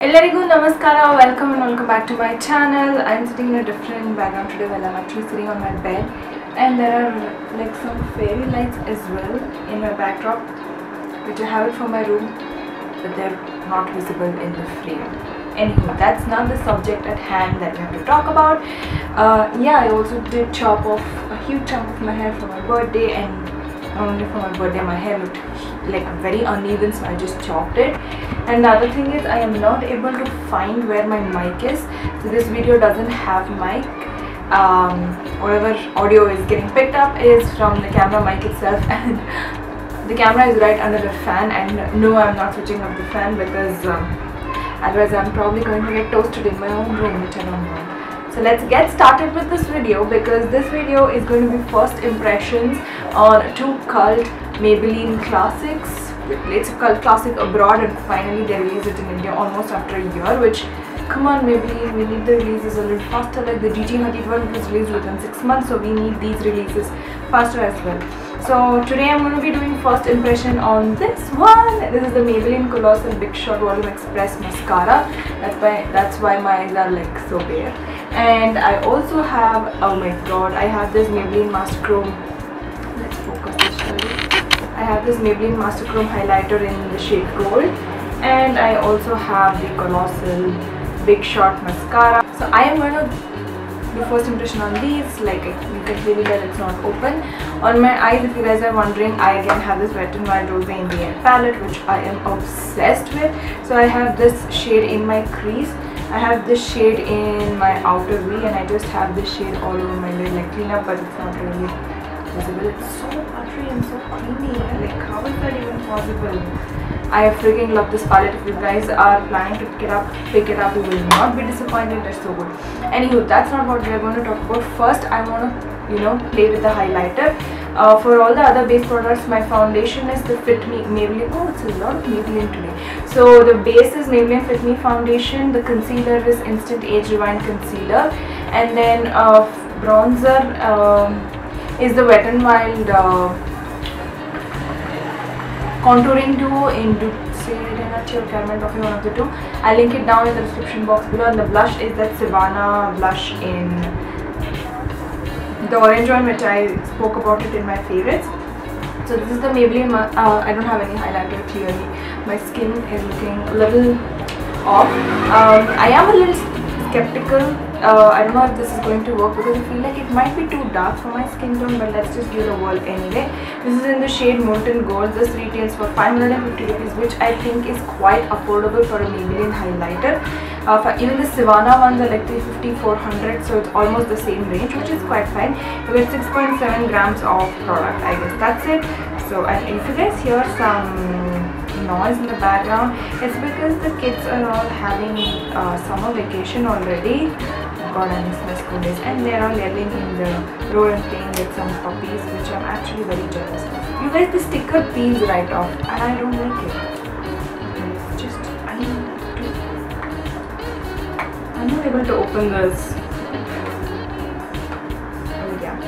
Ellarigu namaskara, welcome and welcome back to my channel. I am sitting in a different background today while I am actually sitting on my bed, and there are like some fairy lights as well in my backdrop, which I have it for my room, but they're not visible in the frame. Anywho, that's not the subject at hand that we have to talk about. Yeah, I also did chop off a huge chunk of my hair for my birthday, and not only for my birthday, my hair looked like very uneven, so I just chopped it. And the other thing is, I am not able to find where my mic is, so this video doesn't have mic. Whatever audio is getting picked up is from the camera mic itself, and the camera is right under the fan. And no, I'm not switching up the fan because otherwise I'm probably going to get toasted in my own room, which I don't want. So let's get started with this video, because this video is going to be first impressions on two cult Maybelline classics. It's a cult classic abroad, and finally they released it in India almost after a year, which, come on Maybelline, we need the releases a little faster. Like the D5100 was released within 6 months, so we need these releases faster as well. So today I'm going to be doing first impression on this one. This is the Maybelline Colossal Big Shot Volume Express Mascara. That's why my eyes are like so bare. And I also have, oh my god, I have this Maybelline Master Chrome. Let's focus this, shall we? I have this Maybelline Master Chrome highlighter in the shade gold, and I also have the Colossal Big Shot Mascara. So I am going to do first impression on these. Like you can clearly tell it's not open. On my eyes, if you guys are wondering, I again have this Wet n Wild Rose in the Air palette, which I am obsessed with. So I have this shade in my crease, I have this shade in my outer V, and I just have this shade all over my lid, like clean up, but it's not really visible. It's so buttery and so creamy. Like, how is that even possible? I freaking love this palette. If you guys are planning to pick it up, you will not be disappointed. They're so good. Anywho, that's not what we are going to talk about. First, I want to, play with the highlighter. For all the other base products, my foundation is the Fit Me Maybelline. Oh, it's a lot of Maybelline today. So the base is Maybelline Fit Me foundation. The concealer is Instant Age Rewind concealer, and then bronzer is the Wet n Wild contouring duo in Caramel Toffee, one of the two. I'll link it down in the description box below. And the blush is that Sivanna blush in the orange one, which I spoke about it in my favorites. So this is the Maybelline. I don't have any highlighter clearly. My skin is looking a little off. I am a little skeptical. I don't know if this is going to work, because I feel like it might be too dark for my skin tone, but let's just give it a whirl anyway. This is in the shade Molten Gold. This retails for 550 rupees, which I think is quite affordable for a Maybelline highlighter. Even the Sivanna ones are like 350-400, so it's almost the same range, which is quite fine. You get 6.7 grams of product. I guess that's it. So, and if you guys hear some noise in the background, it's because the kids are all having summer vacation already. God, I miss my school days, and they're all yelling in the road and playing with some puppies, which I'm actually very jealous of. You guys, the sticker peels right off, and I don't like it. It's just, I'm not able to open this. Oh yeah.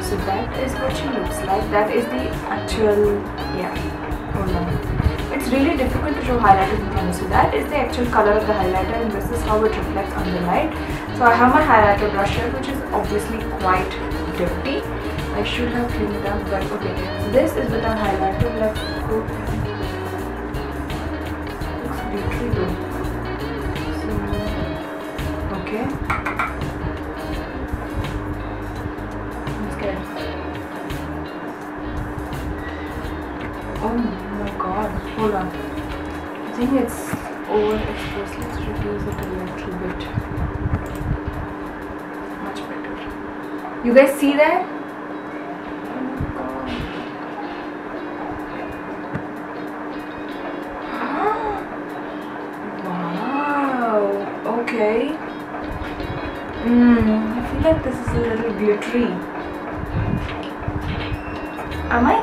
So that is what she looks like. That is the actual, yeah. Hold on. It's really difficult to show highlighters in camera. So that is the actual color of the highlighter, and this is how it reflects on the light. So I have my highlighter brush here, which is obviously quite dirty. I should have cleaned it up, but okay. So this is with our highlighter. Let's go. Looks glittery though. So, okay. I'm scared. Oh my god. Hold on. I think it's overexposed. Let's reduce it a little bit. Much better. You guys see that? Oh my god. Wow. Okay. I feel like this is a little glittery. Am I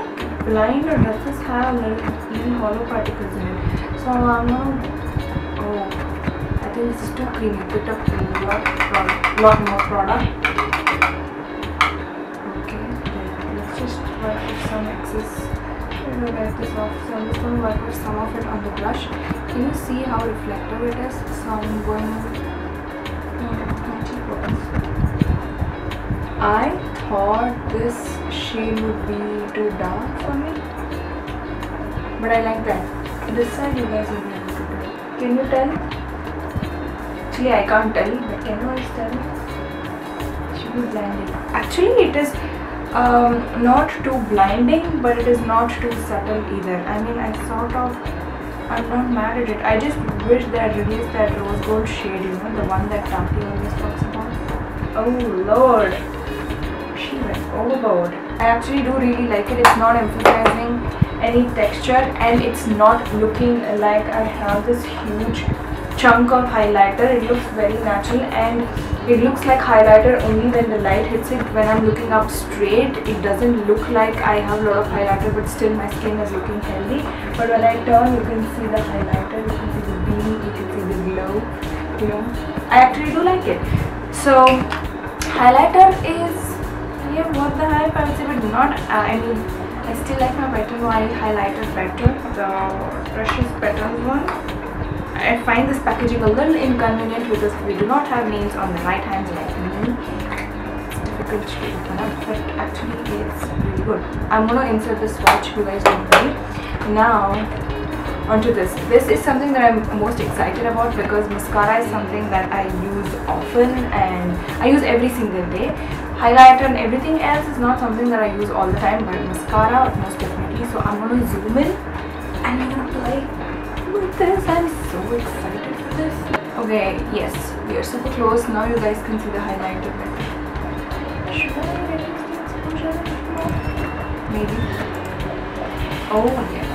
blind, or does this have little hollow particles in it? So I'm gonna, I think this is too clean. You picked up a lot more product. Okay, let's just wipe off some excess. I'm going to wipe this off. So I'm just going to wipe off some of it on the brush. Can you see how reflective it is? So I'm going I thought this shade would be too dark for me, but I like that. This side you guys will be able to do. Can you tell? Actually I can't tell, but can you guys tell? Should be blinding. Actually it is not too blinding, but it is not too subtle either. I mean, I'm not mad at it. I just wish they had released that rose gold shade, you know, the one that Tati always talks about. Oh lord, she went overboard. I actually do really like it. It's not emphasizing any texture, and it's not looking like I have this huge chunk of highlighter. It looks very natural, and it looks like highlighter only when the light hits it. When I'm looking up straight, it doesn't look like I have a lot of highlighter, but still my skin is looking healthy. But when I turn, you can see the highlighter, you can see the beam, you can see the glow, you know. I actually do like it. So highlighter is, yeah, what the hype, I would say, but not, I mean, I still like my Wet n Wild highlighter better, the Precious Petals one. I find this packaging a little inconvenient because we do not have nails on the right hand like me. It's difficult to open up, but actually it's really good. I'm going to insert the swatch, you guys don't need. Now onto this. This is something that I'm most excited about because mascara is something that I use often and I use every single day. Highlighter and everything else is not something that I use all the time, but mascara most definitely. So I'm going to zoom in and I'm going to apply with this. I'm so excited for this. Okay, yes, we are super close. Now you guys can see the highlighter better. Should I reduce the exposure a little more? Maybe. Oh yeah.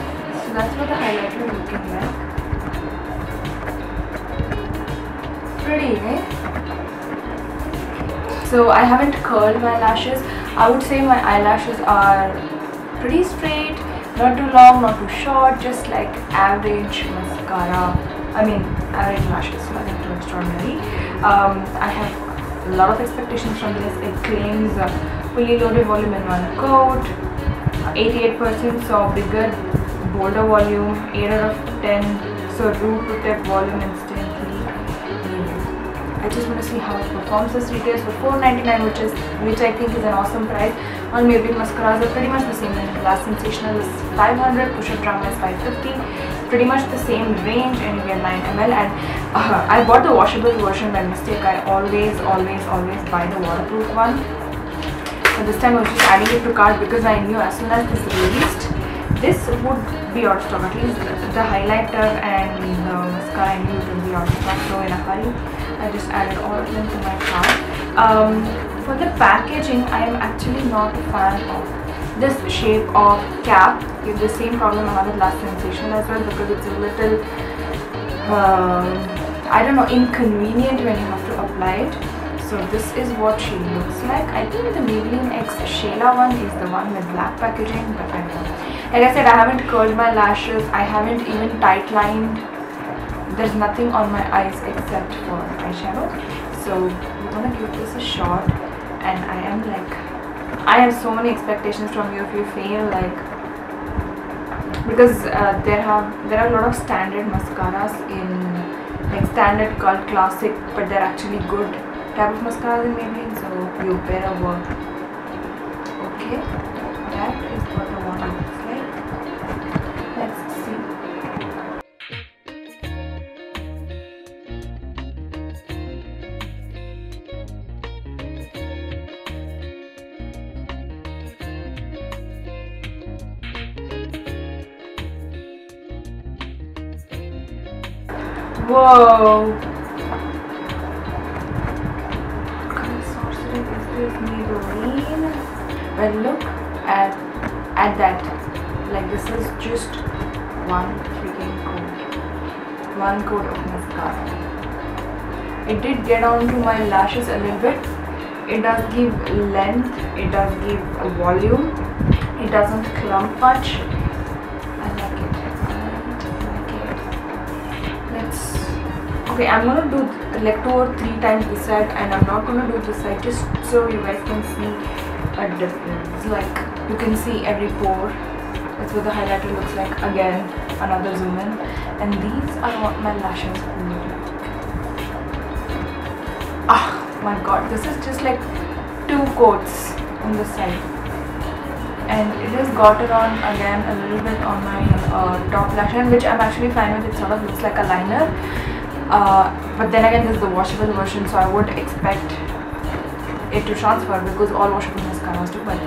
So that's what the highlighter is looking like. Pretty, eh? So I haven't curled my lashes. I would say my eyelashes are pretty straight. Not too long, not too short, just like average mascara. I mean, average lashes, nothing too extraordinary. I have a lot of expectations from this. It claims fully loaded volume in one coat, 88%, so bigger, bolder volume, 8 out of 10, so root to tip volume instantly. I just want to see how it performs. This retails for $4.99, which I think is an awesome price. On Maybelline mascaras are pretty much the same. Glass Sensational is 500, Push Up Drama is 550. Pretty much the same range, and you get 9 ml. And I bought the washable version by mistake. I always buy the waterproof one. So this time I was just adding it to cart because I knew as soon as this released, this would be out of stock. At least the highlighter and the mascara I knew it would be out of stock. So in a hurry, I just added all of them to my cart. For the packaging, I am actually not a fan of this shape of cap. It's the same problem I have with Glass Sensational as well, because it's a little, I don't know, inconvenient when you have to apply it. So this is what she looks like. I think the Maybelline X Shayla one is the one with black packaging, but I don't know. Like I said, I haven't curled my lashes. I haven't even tight lined. There's nothing on my eyes except for eyeshadow. So we're gonna give this a shot. And I am like, I have so many expectations from you if you fail, like, because there are a lot of standard mascaras in, like, standard cult classic, but they're actually good type of mascaras in Maybelline, so you better work. Okay, that is what the one looks like. Let's see. Whoa! What kind of sorcery is this, Maybelline? Well, look at that. Like, this is just one freaking coat. One coat of mascara. It did get onto my lashes a little bit. It does give length. It does give a volume. It doesn't clump much. Okay, I'm gonna do like 2 or 3 times this side, and I'm not gonna do this side just so you guys can see a difference. Like, you can see every pore. That's what the highlighter looks like again. another zoom in, and these are what my lashes look like. Ah, my god, this is just like 2 coats on the side, and it has gotten on again a little bit on my top lash line, which I'm actually fine with. It sort of looks like a liner, but then again this is the washable version, so I would expect it to transfer because all washable mascaras do. But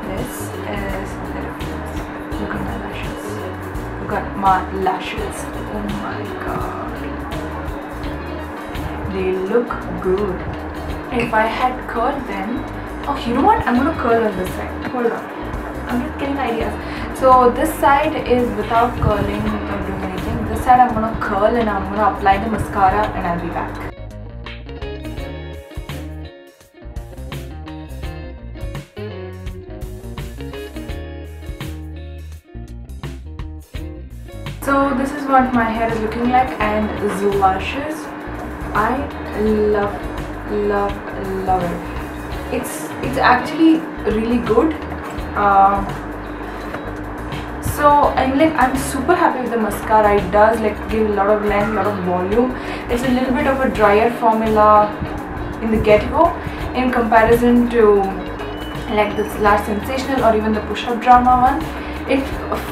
this is the difference. Look at my lashes. Look at my lashes. Oh my god, they look good. If I had curled them, oh, you know what, I'm gonna curl on this side. Hold on, I'm just getting ideas. So this side is without curling, without doing anything. This side I'm gonna curl and I'm gonna apply the mascara and I'll be back. So this is what my hair is looking like, and the lashes, I love it. It's actually really good. So I'm super happy with the mascara. It does like give a lot of length, a lot of volume. It's a little bit of a drier formula in the get-go in comparison to like this Lash Sensational or even the Push-Up Drama one. It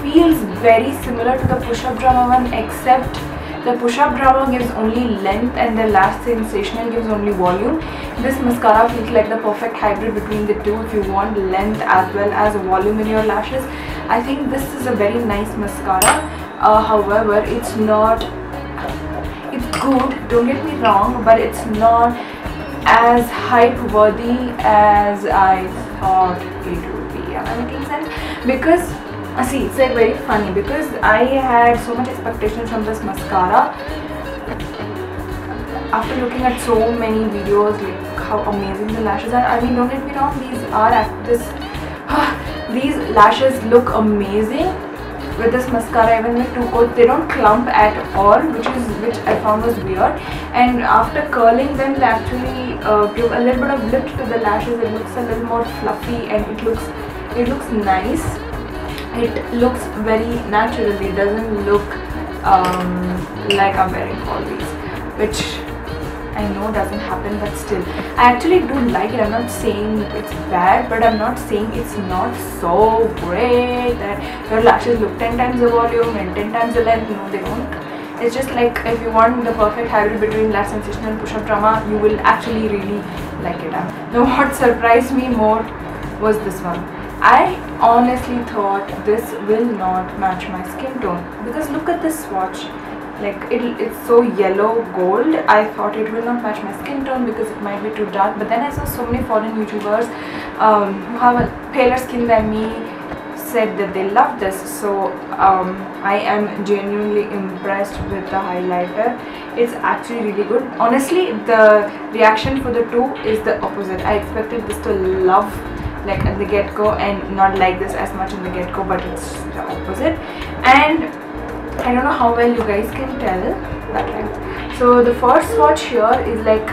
feels very similar to the Push-Up Drama one, except the Push-Up Drama gives only length and the Lash Sensational gives only volume. This mascara feels like the perfect hybrid between the two if you want length as well as volume in your lashes. I think this is a very nice mascara. However, it's not, it's good, don't get me wrong, but it's not as hype worthy as I thought it would be. Am I making sense? Because see, it's like very funny because I had so much expectations from this mascara. After looking at so many videos, like how amazing the lashes are. I mean, don't get me wrong, these lashes look amazing with this mascara. Even with 2 coats, they don't clump at all, which I found was weird. And after curling them, they actually give a little bit of lift to the lashes. It looks a little more fluffy and it looks nice. It looks very natural. It doesn't look like I'm wearing all these, which I know doesn't happen, but still I actually do like it. I'm not saying it's bad, but I'm not saying it's not so great that your lashes look 10 times the volume and 10 times the length. No, they don't. It's just like if you want the perfect hybrid between Lash Sensational and Push-Up Drama, you will actually really like it. Now what surprised me more was this one. I honestly thought this will not match my skin tone because look at this swatch. Like it's so yellow gold. I thought it will not match my skin tone because it might be too dark. But then I saw so many foreign YouTubers who have a paler skin than me said that they love this. So I am genuinely impressed with the highlighter. It's actually really good. Honestly, the reaction for the two is the opposite. I expected this to love like at the get-go and not like this as much in the get-go, but it's the opposite. And I don't know how well you guys can tell that right. So the first swatch here is like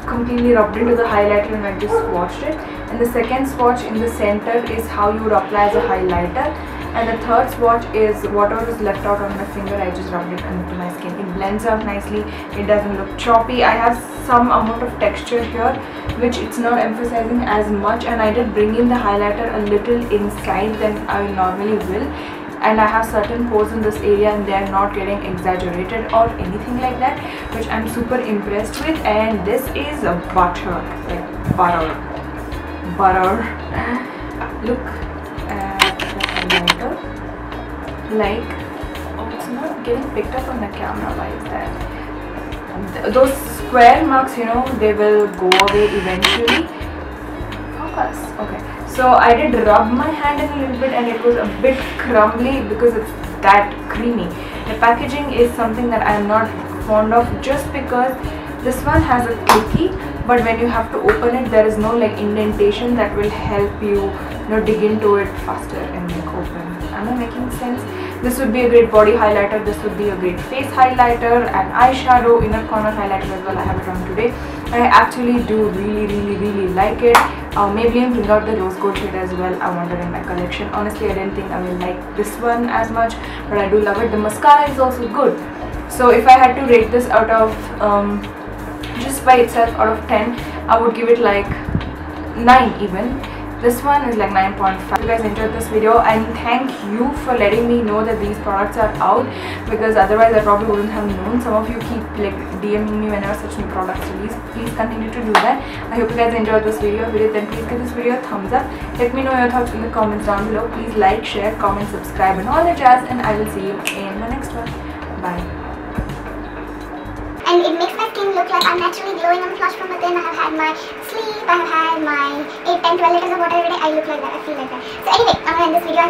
completely rubbed into the highlighter and I just swatched it, and the second swatch in the center is how you would apply as a highlighter, and the third swatch is whatever is left out on my finger. I just rubbed it into my skin. It blends out nicely. It doesn't look choppy. I have some amount of texture here which it's not emphasizing as much, and I did bring in the highlighter a little inside than I normally will, and I have certain pores in this area and they are not getting exaggerated or anything like that, which I'm super impressed with. And this is a butter. Look at the highlighter. Like, oh, it's not getting picked up on the camera. Why is that? Those square marks, you know, they will go away eventually. Focus. Okay. So I did rub my hand in a little bit and it was a bit crumbly because it's that creamy. The packaging is something that I'm not fond of just because this one has a clicky, but when you have to open it, there is no like indentation that will help you, dig into it faster and make open. Am I making sense? This would be a great body highlighter, this would be a great face highlighter, and eyeshadow, inner corner highlighter as well. I have it on today. I actually do really like it. Maybelline bring out the rose gold shade as well. I want it in my collection. Honestly, I didn't think I will like this one as much, but I do love it. The mascara is also good. So if I had to rate this out of just by itself out of 10, I would give it like 9 even. This one is like 9.5. If you guys enjoyed this video, and thank you for letting me know that these products are out, because otherwise I probably wouldn't have known. Some of you keep like DMing me whenever such new products release. Please continue to do that. I hope you guys enjoyed this video. If you did, then please give this video a thumbs up. Let me know your thoughts in the comments down below. Please like, share, comment, subscribe and all the jazz, and I will see you in my next one. Bye. And it makes my skin look like I'm naturally glowing. I'm flushed from within. I have had my sleep, I have had my 8, 10, 12 liters of water every day. I look like that, I feel like that. So anyway, I'm going to end this video.